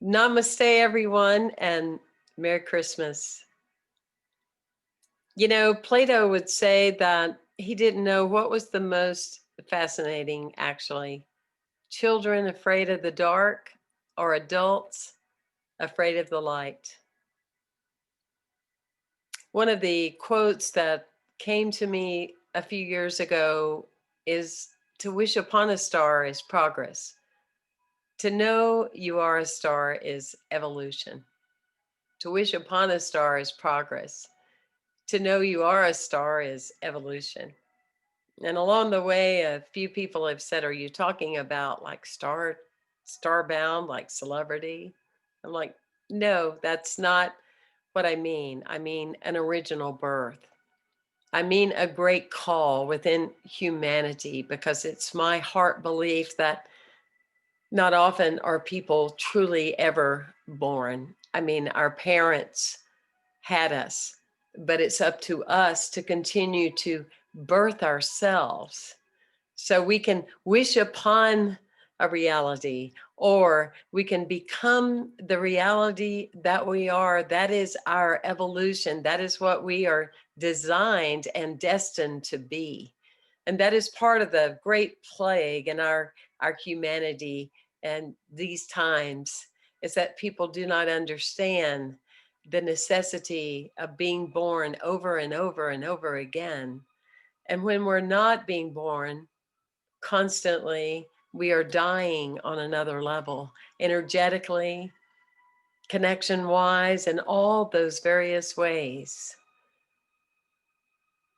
Namaste, everyone, and Merry Christmas. You know, Plato would say that he didn't know what was the most fascinating, actually. Children afraid of the dark or adults afraid of the light. One of the quotes that came to me a few years ago is to wish upon a star is progress. To know you are a star is evolution. To wish upon a star is progress. To know you are a star is evolution. And along the way, a few people have said, are you talking about like starbound, like celebrity? I'm like, no, that's not what I mean. I mean an original birth. I mean a great call within humanity, because it's my heart belief that not often are people truly ever born. I mean, our parents had us, but it's up to us to continue to birth ourselves so we can wish upon a reality, or we can become the reality that we are. That is our evolution. That is what we are designed and destined to be. And that is part of the great plague in our humanity and these times, is that people do not understand the necessity of being born over and over and over again. And when we're not being born constantly, we are dying on another level, energetically, connection wise, and all those various ways.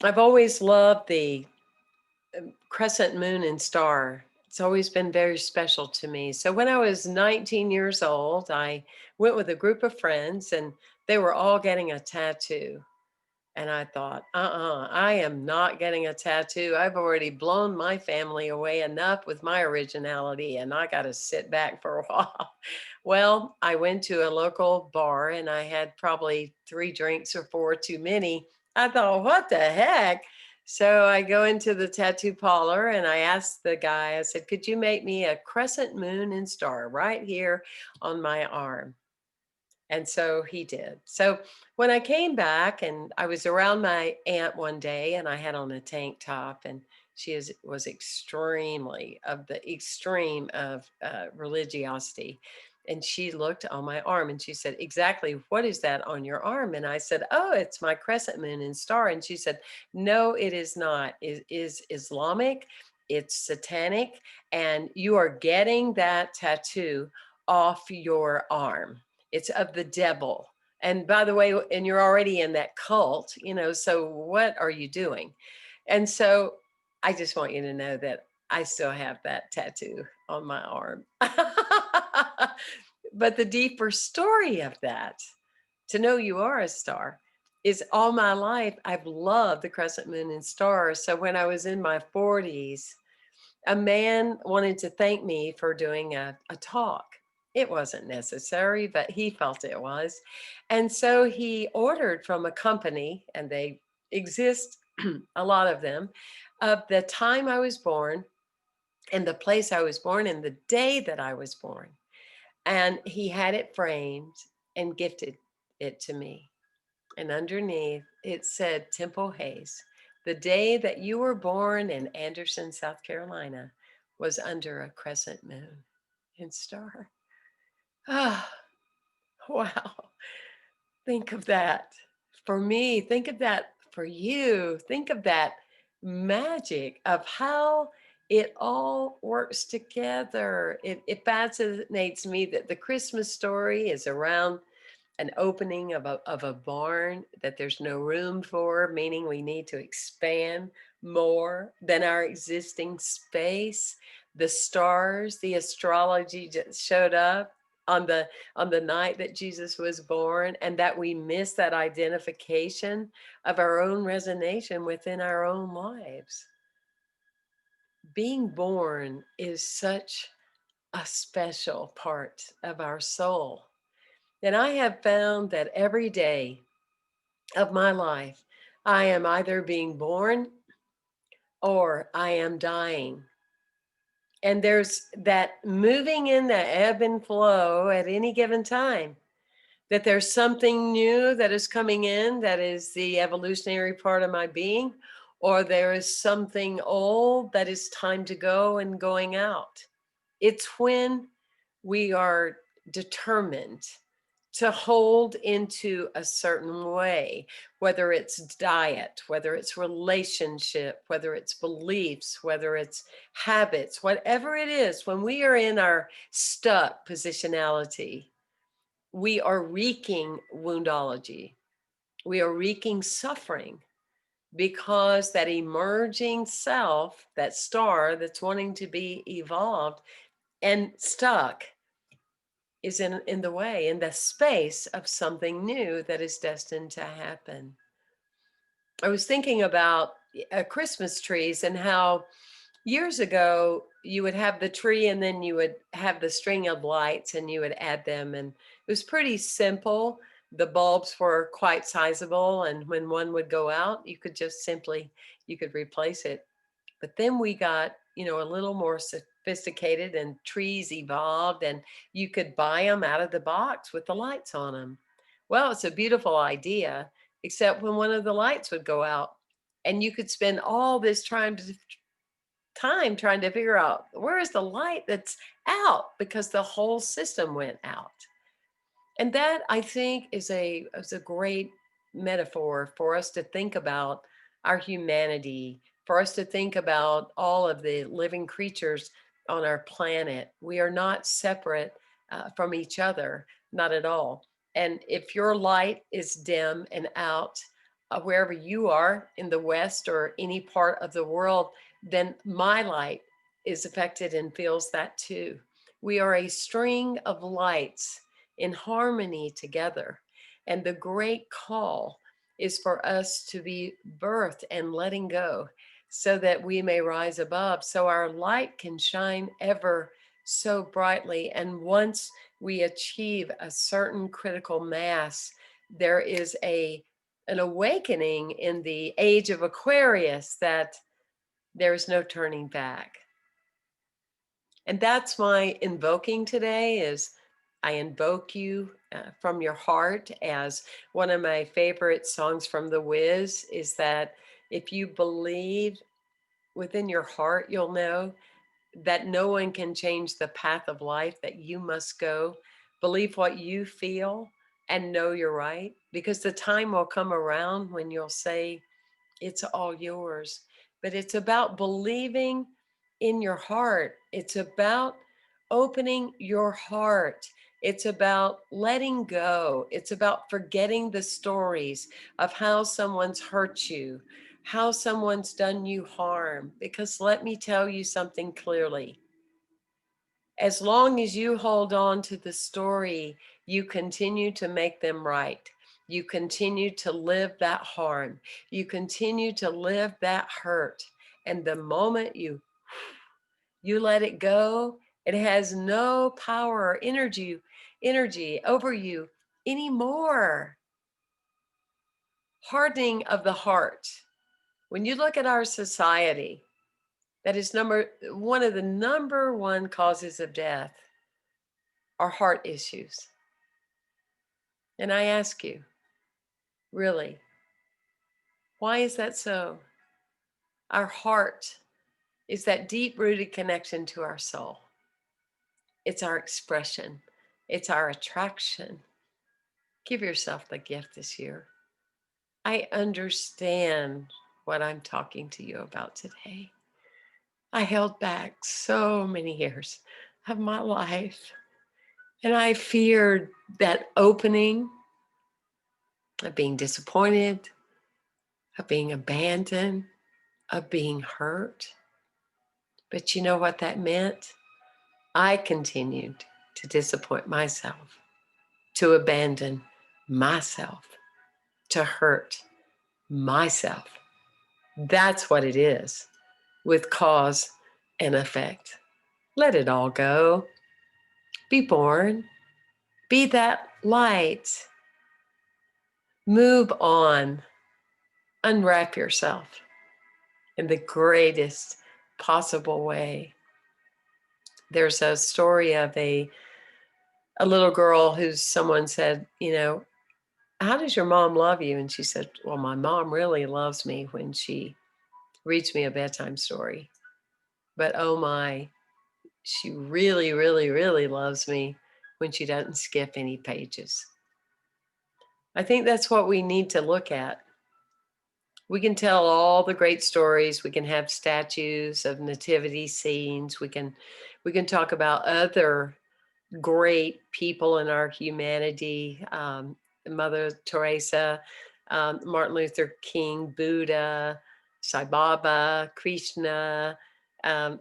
I've always loved the crescent moon and star. It's always been very special to me. So when I was 19 years old, I went with a group of friends and they were all getting a tattoo. And I thought, I am not getting a tattoo. I've already blown my family away enough with my originality, and I got to sit back for a while. Well, I went to a local bar and I had probably 3 drinks or 4 too many. I thought, what the heck? So I go into the tattoo parlor and I asked the guy, I said, could you make me a crescent moon and star right here on my arm? And so he did. So when I came back and I was around my aunt one day and I had on a tank top, and was extremely of the extreme of religiosity. And she looked on my arm and she said, exactly, what is that on your arm? And I said, oh, it's my crescent moon and star. And she said, no, it is not. It is Islamic. It's satanic. And you are getting that tattoo off your arm. It's of the devil. And by the way, and you're already in that cult, so what are you doing? And so I just want you to know that I still have that tattoo on my arm. But the deeper story of that, to know you are a star, is all my life I've loved the crescent moon and stars. So when I was in my 40s, a man wanted to thank me for doing a talk. It wasn't necessary, but he felt it was. And so he ordered from a company, and they exist, a lot of them, of the time I was born and the place I was born and the day that I was born. And he had it framed and gifted it to me. And underneath it said, Temple Hayes, the day that you were born in Anderson, South Carolina, was under a crescent moon and star. Ah, wow. Think of that. For me, think of that for you. Think of that magic of how it all works together. It fascinates me that the Christmas story is around an opening of a barn that there's no room for, meaning we need to expand more than our existing space. The stars, the astrology just showed up on the night that Jesus was born, and that we miss that identification of our own resonation within our own lives. Being born is such a special part of our soul. And I have found that every day of my life, I am either being born or I am dying. And there's that moving in the ebb and flow at any given time, that there's something new that is coming in that is the evolutionary part of my being, or there is something old that is time to go and going out. It's when we are determined to hold into a certain way, whether it's diet, whether it's relationship, whether it's beliefs, whether it's habits, whatever it is, when we are in our stuck positionality, we are wreaking woundology. We are wreaking suffering because that emerging self, that star that's wanting to be evolved and stuck, is in the way, in the space of something new that is destined to happen. I was thinking about Christmas trees and how years ago you would have the tree and then you would have the string of lights and you would add them, and it was pretty simple. The bulbs were quite sizable, and when one would go out, you could just simply, you could replace it. But then we got, a little more sophisticated, and trees evolved, and you could buy them out of the box with the lights on them. Well, it's a beautiful idea, except when one of the lights would go out, and you could spend all this time trying to figure out where is the light that's out, because the whole system went out. And that, I think, is a great metaphor for us to think about our humanity, for us to think about all of the living creatures on our planet. We are not separate from each other, not at all. And if your light is dim and out, wherever you are in the West or any part of the world, then my light is affected and feels that too. We are a string of lights in harmony together. And the great call is for us to be birthed and letting go so that we may rise above, so our light can shine ever so brightly. And once we achieve a certain critical mass, there is an awakening in the age of Aquarius that there is no turning back. And that's my invoking today. Is I invoke you from your heart. As one of my favorite songs from The Wiz is that if you believe within your heart, you'll know that no one can change the path of life that you must go. Believe what you feel and know you're right, because the time will come around when you'll say, it's all yours. But it's about believing in your heart. It's about opening your heart. It's about letting go. It's about forgetting the stories of how someone's hurt you, how someone's done you harm. Because let me tell you something clearly. As long as you hold on to the story, you continue to make them right. You continue to live that harm. You continue to live that hurt. And the moment you let it go, it has no power or energy over you anymore. Hardening of the heart. When you look at our society, that is one of the number one causes of death are heart issues. And I ask you, really, why is that so? Our heart is that deep rooted connection to our soul. It's our expression, it's our attraction. Give yourself the gift this year. I understand what I'm talking to you about today. I held back so many years of my life, and I feared that opening of being disappointed, of being abandoned, of being hurt. But you know what that meant? I continued to disappoint myself, to abandon myself, to hurt myself. That's what it is with cause and effect. Let it all go. Be born. Be that light. Move on. Unwrap yourself in the greatest possible way. There's a story of a little girl who's someone said, how does your mom love you? And she said, well, my mom really loves me when she reads me a bedtime story. But oh my, she really, really, really loves me when she doesn't skip any pages. I think that's what we need to look at. We can tell all the great stories. We can have statues of nativity scenes. We can talk about other great people in our humanity, Mother Teresa, Martin Luther King, Buddha, Sai Baba, Krishna,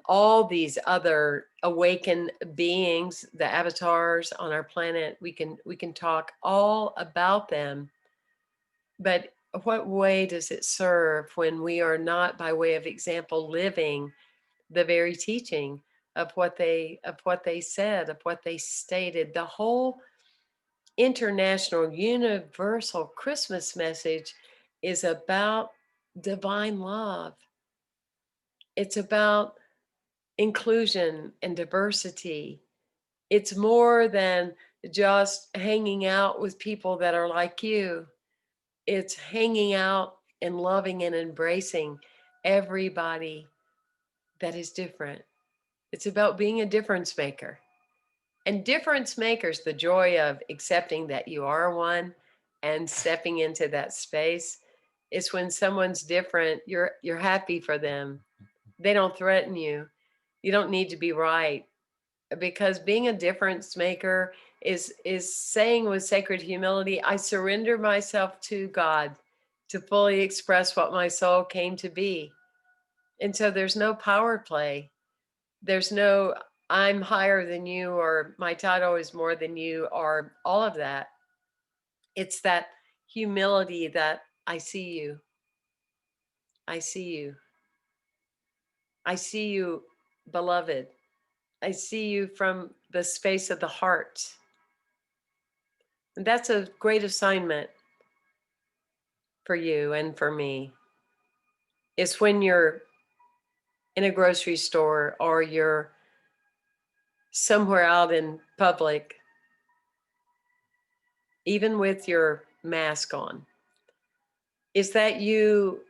all these other awakened beings, the avatars on our planet. We can talk all about them, but what way does it serve when we are not, by way of example, living the very teaching of what they said, of what they stated? The whole international universal Christmas message is about divine love. It's about inclusion and diversity. It's more than just hanging out with people that are like you. It's hanging out and loving and embracing everybody that is different. It's about being a difference maker. And difference makers, the joy of accepting that you are one and stepping into that space, is when someone's different, you're happy for them. They don't threaten you. You don't need to be right, because being a difference maker is saying with sacred humility, I surrender myself to God to fully express what my soul came to be. And so there's no power play. There's no I'm higher than you, or my title is more than you, or all of that. It's that humility that I see you. I see you. I see you, beloved. I see you from the space of the heart. And that's a great assignment for you and for me. Is when you're in a grocery store or you're somewhere out in public, even with your mask on, is that you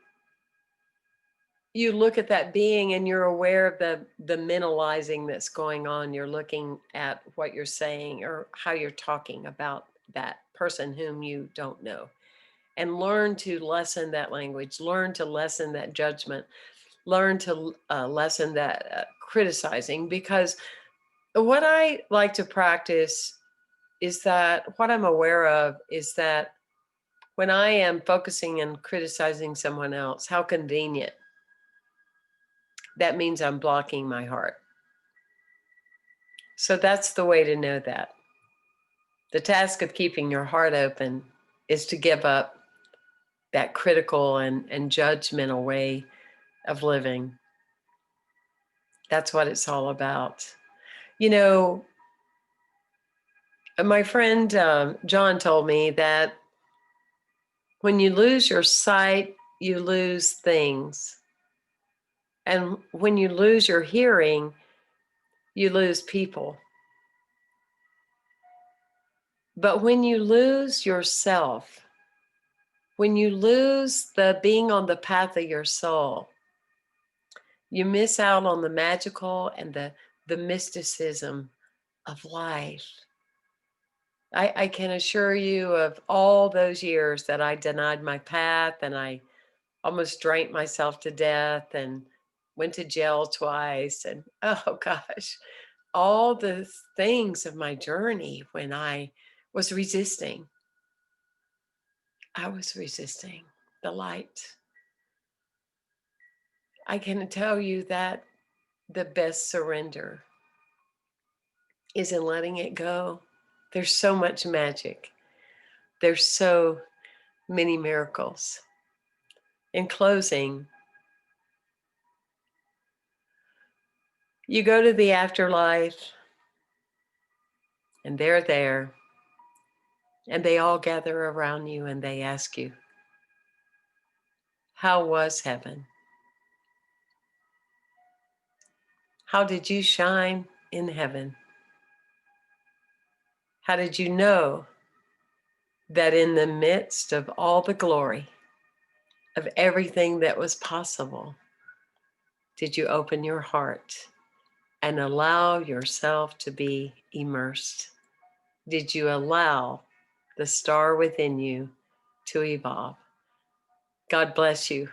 look at that being and you're aware of the mentalizing that's going on. You're looking at what you're saying or how you're talking about that person whom you don't know, and learn to lessen that language, learn to lessen that judgment, learn to lessen that criticizing. Because what I like to practice is that what I'm aware of is that when I am focusing and criticizing someone else, how convenient. That means I'm blocking my heart. So that's the way to know that. The task of keeping your heart open is to give up that critical and judgmental way of living. That's what it's all about. You know, my friend John told me that when you lose your sight, you lose things. And when you lose your hearing, you lose people. But when you lose yourself, when you lose the being on the path of your soul, you miss out on the magical and the mysticism of life. I can assure you, of all those years that I denied my path and I almost drank myself to death and went to jail twice, and oh gosh, all the things of my journey when I was resisting. I was resisting the light. I can tell you that the best surrender is in letting it go. There's so much magic. There's so many miracles. In closing, you go to the afterlife and they're there and they all gather around you and they ask you, how was heaven? How did you shine in heaven? How did you know that in the midst of all the glory of everything that was possible, did you open your heart and allow yourself to be immersed? Did you allow the star within you to evolve? God bless you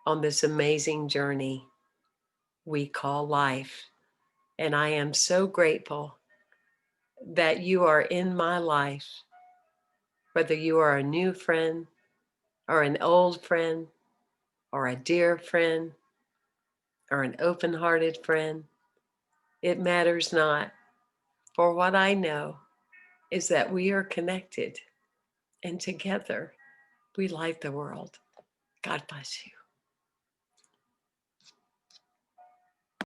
on this amazing journey we call life. And I am so grateful that you are in my life, whether you are a new friend or an old friend or a dear friend or an open-hearted friend. It matters not. For what I know is that we are connected and together we light the world. God bless you.